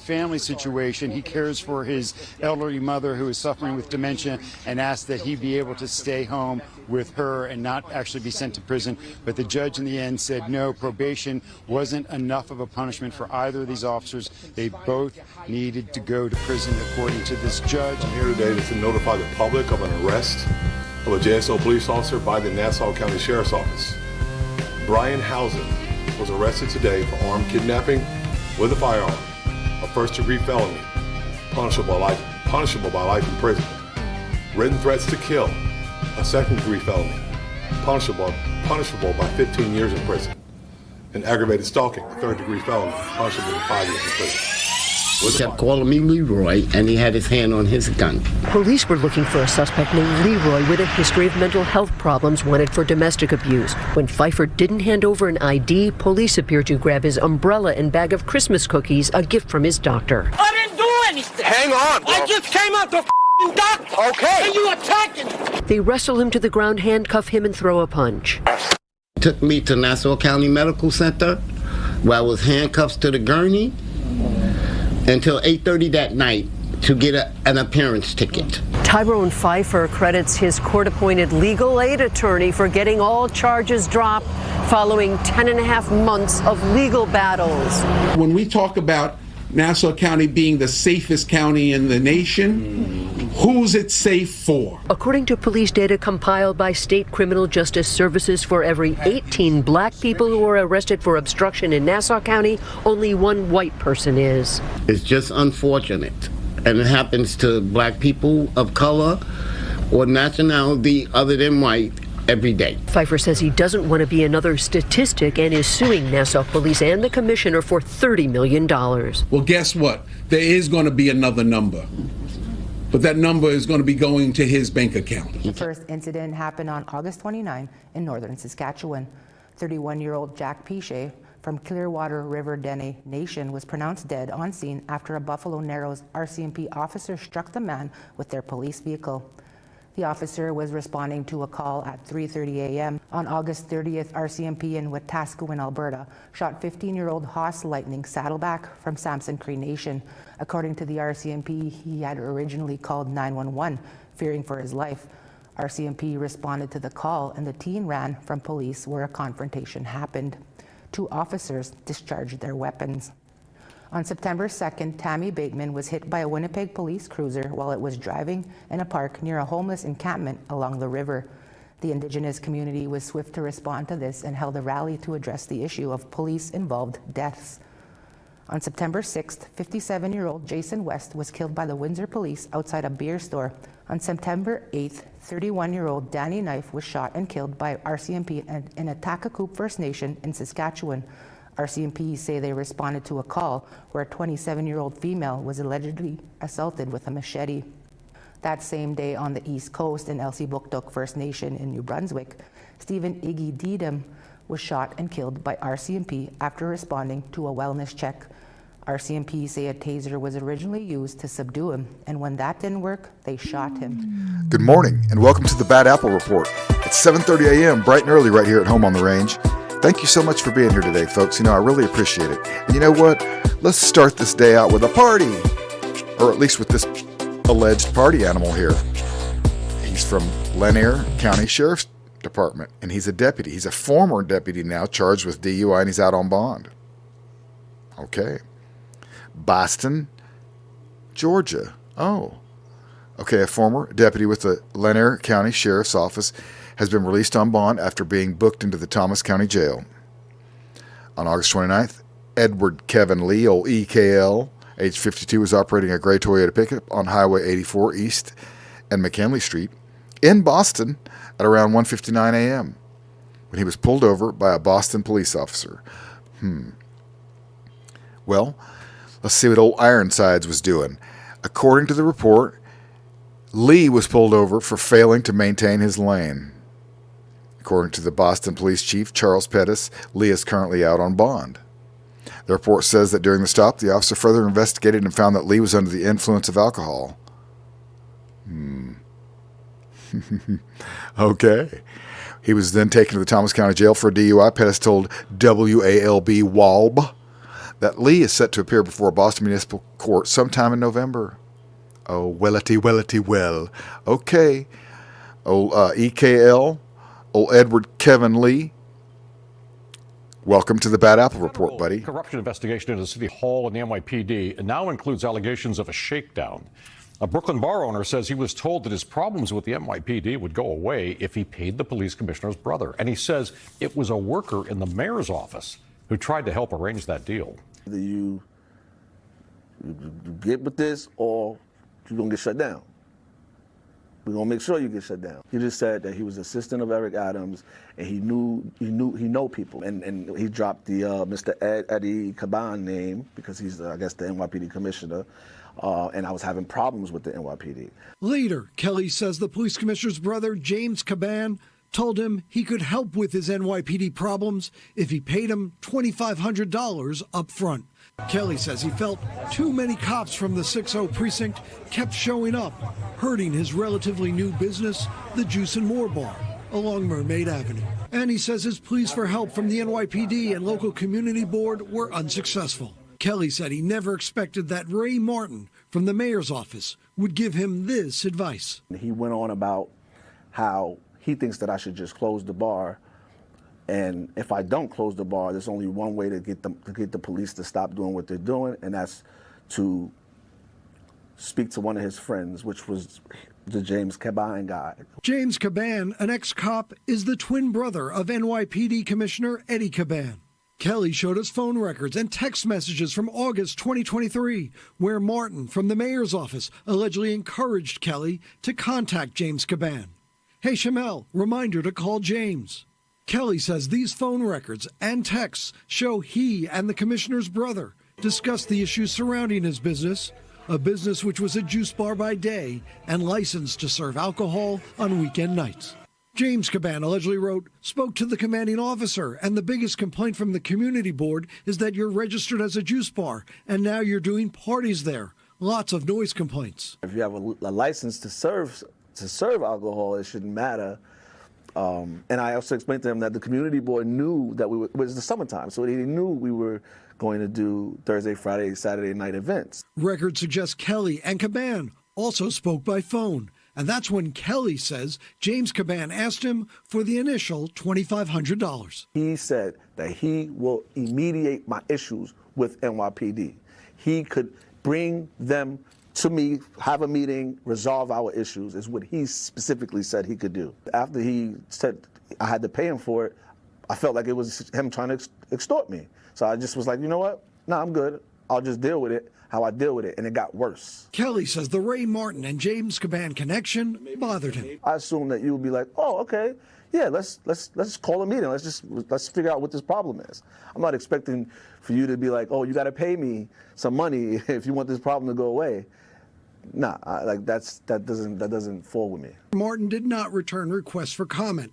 family situation. He cares for his elderly mother who is suffering with dementia and asked that he be able to stay home with her and not actually be sent to prison. But the judge in the end said no, probation wasn't enough of a punishment for either of these officers. They both needed to go to prison, according to this judge. I'm here today to notify the public of an arrest of a JSO police officer by the Nassau County Sheriff's Office. Brian Housen was arrested today for armed kidnapping with a firearm, a first-degree felony, punishable by life in prison. Written threats to kill, a second-degree felony, punishable by 15 years in prison. And aggravated stalking, a third-degree felony, punishable with 5 years in prison. He kept calling me Leroy, and he had his hand on his gun. Police were looking for a suspect named Leroy with a history of mental health problems wanted for domestic abuse. When Pfeiffer didn't hand over an ID, police appeared to grab his umbrella and bag of Christmas cookies, a gift from his doctor. I didn't do anything. Hang on, bro. I just came out the doctor. Okay. And you attacked him. They wrestle him to the ground, handcuff him, and throw a punch. Took me to Nassau County Medical Center, where I was handcuffed to the gurney until 8:30 that night to get an appearance ticket. Tyrone Pfeiffer credits his court-appointed legal aid attorney for getting all charges dropped following 10.5 months of legal battles. When we talk about Nassau County being the safest county in the nation, who's it safe for? According to police data compiled by State Criminal Justice Services, for every 18 black people who are arrested for obstruction in Nassau County, only one white person is. It's just unfortunate. And it happens to black people of color or nationality other than white every day. Pfeiffer says he doesn't want to be another statistic and is suing Nassau Police and the commissioner for $30 million. Well, guess what? There is going to be another number. But that number is going to be going to his bank account. The first incident happened on August 29 in northern Saskatchewan. 31-year-old Jack Piche from Clearwater River Dene Nation was pronounced dead on scene after a Buffalo Narrows RCMP officer struck the man with their police vehicle. The officer was responding to a call at 3:30 a.m. On August 30th, RCMP in Wetaskiwin, Alberta, shot 15-year-old Hoss Lightning Saddleback from Samson Cree Nation. According to the RCMP, he had originally called 911, fearing for his life. RCMP responded to the call, and the teen ran from police where a confrontation happened. 2 officers discharged their weapons. On September 2nd, Tammy Bateman was hit by a Winnipeg police cruiser while it was driving in a park near a homeless encampment along the river. The Indigenous community was swift to respond to this and held a rally to address the issue of police-involved deaths. On September 6th, 57-year-old Jason West was killed by the Windsor police outside a beer store. On September 8th, 31-year-old Danny Knife was shot and killed by RCMP in Atakakoop First Nation in Saskatchewan. RCMP say they responded to a call where a 27-year-old female was allegedly assaulted with a machete. That same day on the East Coast in Elsipogtog First Nation in New Brunswick, Stephen Iggy Deedham was shot and killed by RCMP after responding to a wellness check. RCMP say a taser was originally used to subdue him, and when that didn't work, they shot him. Good morning, and welcome to the Bad Apple Report. It's 7:30 a.m., bright and early right here at home on the range. Thank you so much for being here today, folks. I really appreciate it. And you know what? Let's start this day out with a party, or at least with this alleged party animal here. He's from Lanier County Sheriff's Department, and he's a deputy. He's a former deputy now, charged with DUI, and he's out on bond. Okay. Boston, Georgia. Oh. Okay, a former deputy with the Lanier County Sheriff's Office has been released on bond after being booked into the Thomas County Jail. On August 29th, Edward Kevin Lee, old EKL, age 52, was operating a gray Toyota pickup on Highway 84 East and McKinley Street in Boston at around 1:59 a.m. when he was pulled over by a Boston police officer. Well, let's see what old Ironsides was doing. According to the report, Lee was pulled over for failing to maintain his lane. According to the Boston Police Chief, Charles Pettis, Lee is currently out on bond. The report says that during the stop, the officer further investigated and found that Lee was under the influence of alcohol. Okay. He was then taken to the Thomas County Jail for a DUI. Pettis told WALB that Lee is set to appear before Boston Municipal Court sometime in November. Oh, wellity, well. Okay. Old EKL, old Edward Kevin Lee. Welcome to the Bad Apple Report, buddy. Corruption investigation into City Hall and the NYPD now includes allegations of a shakedown. A Brooklyn bar owner says he was told that his problems with the NYPD would go away if he paid the police commissioner's brother. And he says it was a worker in the mayor's office who tried to help arrange that deal. Either you get with this or you're going to get shut down. We're going to make sure you get shut down. He just said that he was assistant of Eric Adams and he know people. And he dropped the Mr. Eddie Caban name because he's, I guess, the NYPD commissioner. And I was having problems with the NYPD. Later, Kelly says the police commissioner's brother, James Caban, told him he could help with his NYPD problems if he paid him $2,500 up front. Kelly says he felt too many cops from the 6-0 precinct kept showing up, hurting his relatively new business, the Juice and More Bar, along Mermaid Avenue. And he says his pleas for help from the NYPD and local community board were unsuccessful. Kelly said he never expected that Ray Martin from the mayor's office would give him this advice. He went on about how he thinks that I should just close the bar. And if I don't close the bar, there's only one way to get the police to stop doing what they're doing, and that's to speak to one of his friends, which was the James Caban guy. James Caban, an ex-cop, is the twin brother of NYPD Commissioner Eddie Caban. Kelly showed us phone records and text messages from August 2023, where Martin from the mayor's office allegedly encouraged Kelly to contact James Caban. Hey, Shamel, reminder to call James. Kelly says these phone records and texts show he and the commissioner's brother discussed the issues surrounding his business, a business which was a juice bar by day and licensed to serve alcohol on weekend nights. James Caban allegedly wrote, spoke to the commanding officer, and the biggest complaint from the community board is that you're registered as a juice bar, and now you're doing parties there. Lots of noise complaints. If you have a license to serve alcohol, it shouldn't matter. And I also explained to him that the community board knew that it was the summertime, so they knew we were going to do Thursday, Friday, Saturday night events. Records suggest Kelly and Caban also spoke by phone. And that's when Kelly says James Caban asked him for the initial $2,500. He said that he will mediate my issues with NYPD. He could bring them to me, have a meeting, resolve our issues, is what he specifically said he could do. After he said I had to pay him for it, I felt like it was him trying to extort me. So I just was like, you know what? No, I'm good. I'll just deal with it how I deal with it, and it got worse. Kelly says the Ray Martin and James Caban connection bothered him. I assumed that you would be like, oh, okay, yeah, let's call a meeting. Let's figure out what this problem is. I'm not expecting for you to be like, oh, you got to pay me some money if you want this problem to go away. Nah, that doesn't fall with me. Martin did not return requests for comment.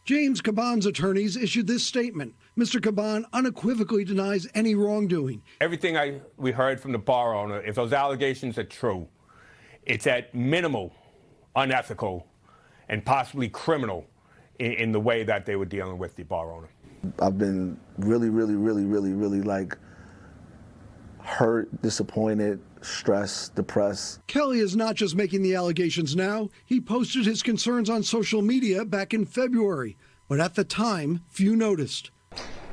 James Caban's attorneys issued this statement. Mr. Caban unequivocally denies any wrongdoing. Everything we heard from the bar owner, if those allegations are true, it's at minimal unethical and possibly criminal in the way that they were dealing with the bar owner. I've been really like hurt, disappointed, stressed, depressed. Kelly is not just making the allegations now. He posted his concerns on social media back in February, but at the time, few noticed.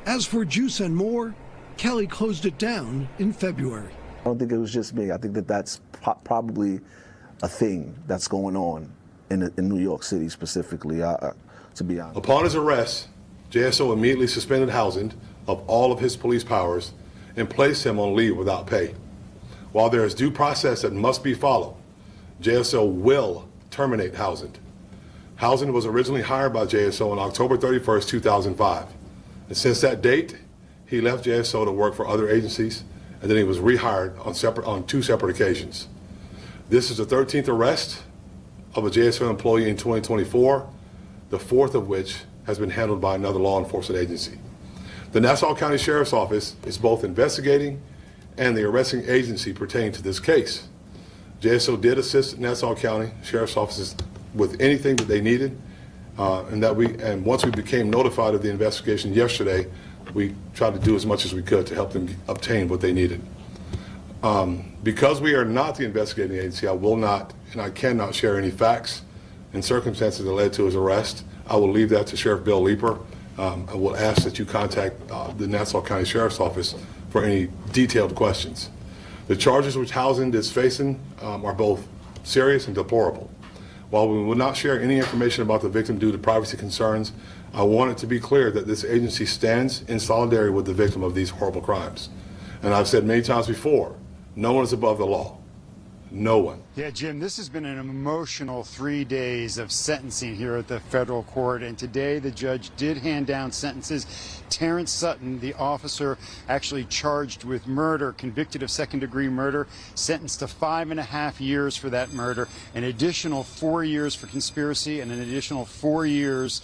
As for Juice and More, Kelly closed it down in February. I don't think it was just me. I think that's probably a thing that's going on in New York City specifically, to be honest. Upon his arrest, JSO immediately suspended Housand of all of his police powers and placed him on leave without pay. While there is due process that must be followed, JSO will terminate Housand. Housand was originally hired by JSO on October 31st, 2005. And since that date, he left JSO to work for other agencies, and then he was rehired on two separate occasions. This is the 13th arrest of a JSO employee in 2024, the fourth of which has been handled by another law enforcement agency. The Nassau County Sheriff's Office is both investigating and the arresting agency pertaining to this case. JSO did assist Nassau County Sheriff's Offices with anything that they needed, and once we became notified of the investigation yesterday, we tried to do as much as we could to help them obtain what they needed. Because we are not the investigating agency, I will not and I cannot share any facts and circumstances that led to his arrest. I will leave that to Sheriff Bill Leeper. I will ask that you contact the Nassau County Sheriff's Office for any detailed questions. The charges which Housand is facing are both serious and deplorable. While we will not share any information about the victim due to privacy concerns, I want it to be clear that this agency stands in solidarity with the victim of these horrible crimes. And I've said many times before, no one is above the law. No one. Yeah, Jim, this has been an emotional 3 days of sentencing here at the federal court, and today the judge did hand down sentences. Terrence Sutton, the officer actually charged with murder, convicted of second-degree murder, sentenced to 5.5 years for that murder, an additional 4 years for conspiracy, and an additional 4 years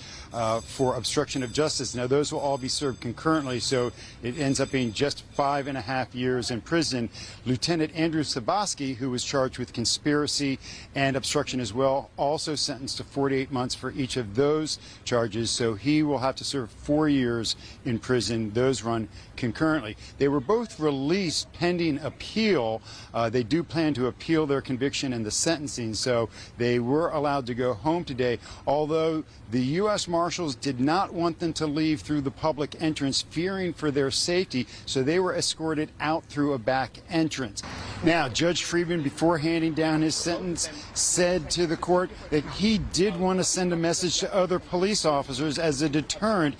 for obstruction of justice. Now, those will all be served concurrently, so it ends up being just 5.5 years in prison. Lieutenant Andrew Sabaski, who was charged with conspiracy and obstruction as well, also sentenced to 48 months for each of those charges, so he will have to serve 4 years in prison. Those run concurrently. They were both released pending appeal. They do plan to appeal their conviction and the sentencing, so they were allowed to go home today, although the U.S. Marshals did not want them to leave through the public entrance, fearing for their safety, so they were escorted out through a back entrance. Now, Judge Friedman, before handing down his sentence, said to the court that he did want to send a message to other police officers as a deterrent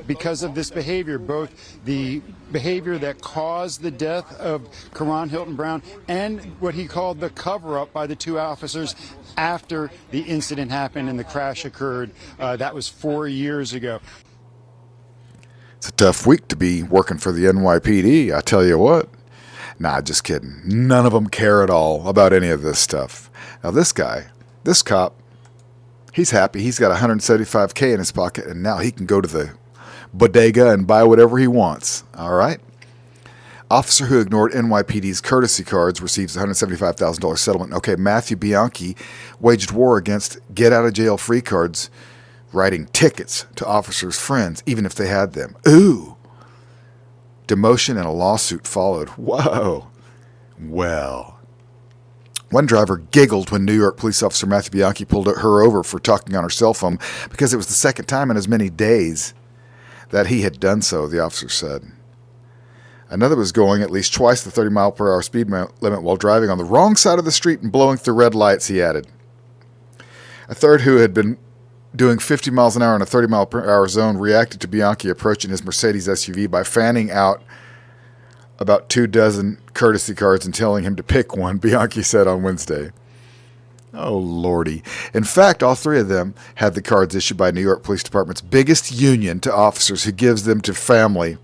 because of this behavior, both the behavior that caused the death of Karan Hilton Brown and what he called the cover-up by the two officers after the incident happened and the crash occurred. That was 4 years ago. It's a tough week to be working for the NYPD, I tell you what. Nah, just kidding. None of them care at all about any of this stuff. Now this guy, this cop, he's happy. He's got $175K in his pocket, and now he can go to the bodega and buy whatever he wants. All right? Officer who ignored NYPD's courtesy cards receives a $175,000 settlement. Okay, Matthew Bianchi waged war against get-out-of-jail-free cards, writing tickets to officers' friends, even if they had them. Ooh! Demotion and a lawsuit followed. Whoa! Well, one driver giggled when New York police officer Matthew Bianchi pulled her over for talking on her cell phone because it was the second time in as many days that he had done so, the officer said. Another was going at least twice the 30-mile-per-hour speed limit while driving on the wrong side of the street and blowing through red lights, he added. A third, who had been doing 50 miles an hour in a 30-mile-per-hour zone, reacted to Bianchi approaching his Mercedes SUV by fanning out about 24 courtesy cards and telling him to pick one, Bianchi said on Wednesday. Oh, Lordy. In fact, all three of them had the cards issued by New York Police Department's biggest union to officers, who gives them to family,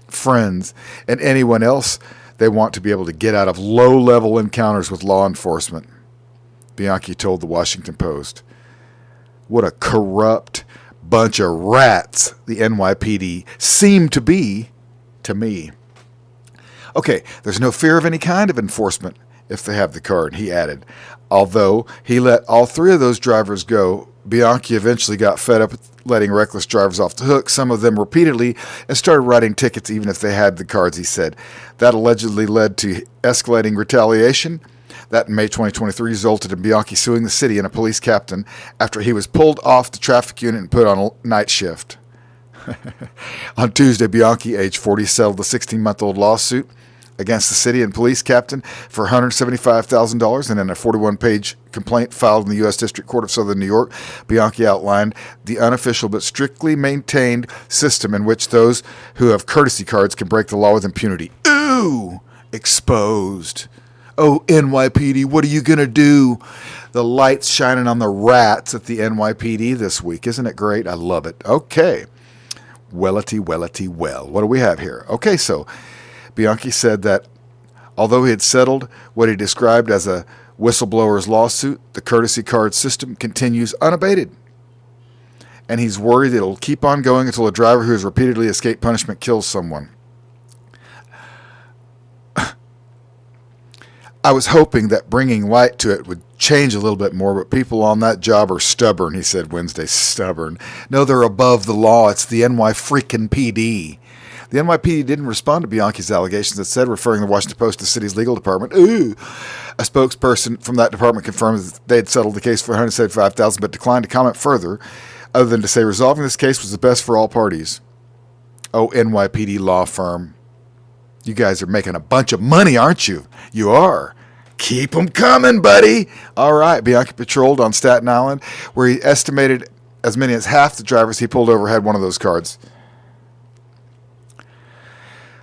friends, and anyone else they want to be able to get out of low-level encounters with law enforcement, Bianchi told the Washington Post. What a corrupt bunch of rats the NYPD seem to be to me. Okay, there's no fear of any kind of enforcement if they have the card, he added. Although he let all three of those drivers go, Bianchi eventually got fed up with letting reckless drivers off the hook, some of them repeatedly, and started writing tickets even if they had the cards, he said. That allegedly led to escalating retaliation. That in May 2023 resulted in Bianchi suing the city and a police captain after he was pulled off the traffic unit and put on a night shift. On Tuesday, Bianchi, age 40, settled the 16-month-old lawsuit against the city and police captain for $175,000, and in a 41-page complaint filed in the U.S. District Court of Southern New York, Bianchi outlined the unofficial but strictly maintained system in which those who have courtesy cards can break the law with impunity. Ooh! Exposed. Oh, NYPD, what are you going to do? The light's shining on the rats at the NYPD this week. Isn't it great? I love it. Okay. Wellity, well. What do we have here? Okay, so Bianchi said that although he had settled what he described as a whistleblower's lawsuit, the courtesy card system continues unabated. And he's worried it'll keep on going until a driver who has repeatedly escaped punishment kills someone. I was hoping that bringing light to it would change a little bit more, but people on that job are stubborn, he said Wednesday. Stubborn. No, they're above the law. It's the NY freaking PD. The NYPD didn't respond to Bianchi's allegations, instead referring the Washington Post to the city's legal department. Ooh. A spokesperson from that department confirmed that they had settled the case for $175,000, but declined to comment further, other than to say resolving this case was the best for all parties. Oh, NYPD law firm. You guys are making a bunch of money, aren't you? You are. Keep them coming, buddy. All right. Bianchi patrolled on Staten Island, where he estimated as many as half the drivers he pulled over had one of those cards.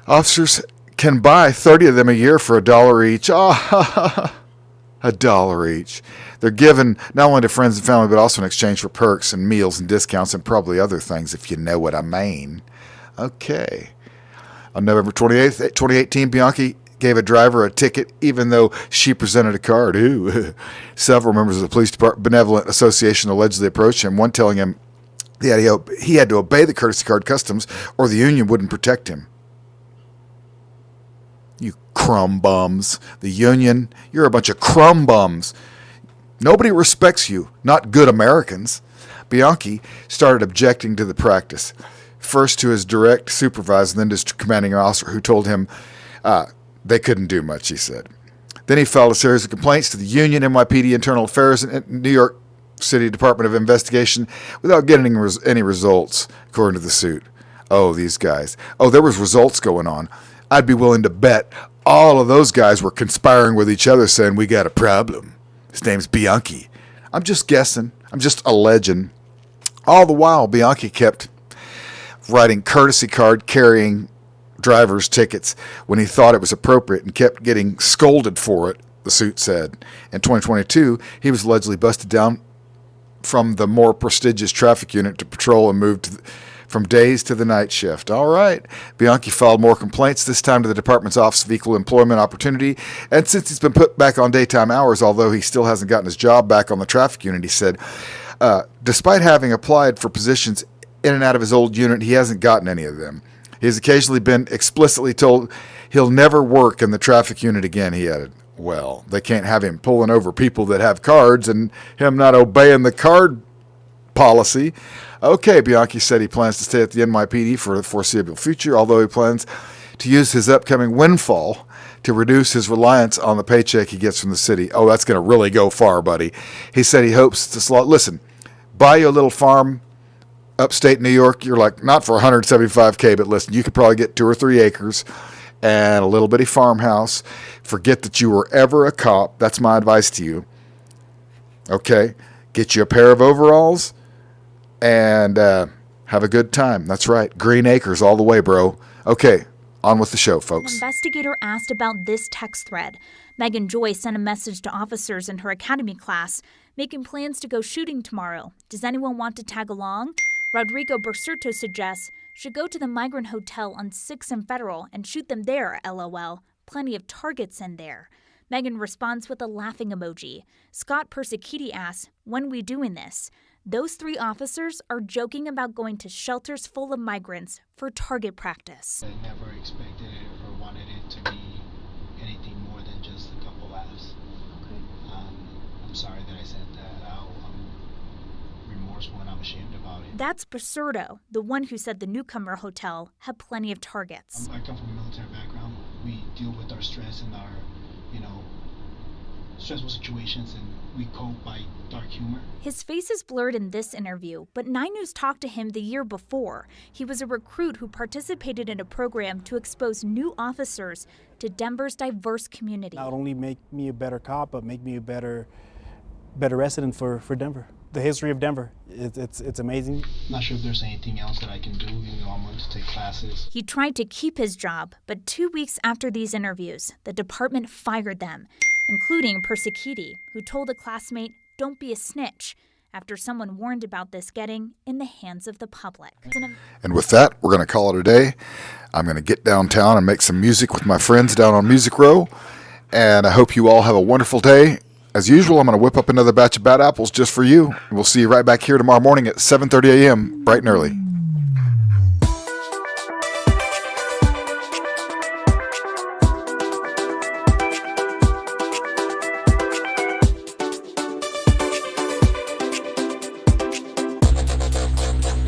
Officers can buy 30 of them a year for $1 each. $1 each. They're given not only to friends and family, but also in exchange for perks and meals and discounts and probably other things, if you know what I mean. Okay. On November 28th, 2018, Bianchi gave a driver a ticket even though she presented a card. Ooh. Several members of the police department benevolent association allegedly approached him, one telling him that he had to obey the courtesy card customs or the union wouldn't protect him. You crumb bums. The union, you're a bunch of crumb bums. Nobody respects you, not good Americans. Bianchi started objecting to the practice, first to his direct supervisor, then to his commanding officer, who told him they couldn't do much, he said. Then he filed a series of complaints to the union, NYPD Internal Affairs, and New York City Department of Investigation without getting any results, according to the suit. Oh, these guys. Oh, there was results going on. I'd be willing to bet all of those guys were conspiring with each other saying, we got a problem. His name's Bianchi. I'm just guessing. I'm just alleging. All the while, Bianchi kept writing courtesy card carrying driver's tickets when he thought it was appropriate and kept getting scolded for it, the suit said. In 2022, he was allegedly busted down from the more prestigious traffic unit to patrol and moved from days to the night shift. All right. Bianchi filed more complaints, this time to the department's Office of Equal Employment Opportunity. And since he's been put back on daytime hours, although he still hasn't gotten his job back on the traffic unit, he said, despite having applied for positions in and out of his old unit, he hasn't gotten any of them. He has occasionally been explicitly told he'll never work in the traffic unit again, he added. Well, they can't have him pulling over people that have cards and him not obeying the card policy. Okay, Bianchi said he plans to stay at the NYPD for the foreseeable future, although he plans to use his upcoming windfall to reduce his reliance on the paycheck he gets from the city. Oh, that's going to really go far, buddy. He said he hopes to listen, buy you a little farm upstate New York. You're like, not for $175K, but listen, you could probably get 2 or 3 acres and a little bitty farmhouse. Forget that you were ever a cop. That's my advice to you. Okay, get you a pair of overalls and have a good time. That's right. Green acres all the way, bro. Okay, on with the show, folks. An investigator asked about this text thread. Megan Joy sent a message to officers in her academy class, making plans to go shooting tomorrow. Does anyone want to tag along? Rodrigo Berserto suggests, should go to the Migrant Hotel on 6th and Federal and shoot them there, LOL. Plenty of targets in there. Megan responds with a laughing emoji. Scott Persiciti asks, when we doing this? Those 3 officers are joking about going to shelters full of migrants for target practice. I never expected it or wanted it to be anything more than just a couple laughs. Okay. I'm sorry that I said that out. I'm remorseful and I'm ashamed about it. That's Berserto, the one who said the newcomer hotel had plenty of targets. I come from a military background. We deal with our stress and our, stressful situations, and we cope by dark humor. His face is blurred in this interview, but 9 News talked to him the year before. He was a recruit who participated in a program to expose new officers to Denver's diverse community. Not only make me a better cop, but make me a better resident for Denver. The history of Denver, it's amazing. Not sure if there's anything else that I can do. I'm going to take classes. He tried to keep his job, but 2 weeks after these interviews, the department fired them, including Persiciti, who told a classmate, don't be a snitch, after someone warned about this getting in the hands of the public. And with that, we're going to call it a day. I'm going to get downtown and make some music with my friends down on Music Row, and I hope you all have a wonderful day. As usual, I'm going to whip up another batch of bad apples just for you. We'll see you right back here tomorrow morning at 7:30 a.m., bright and early.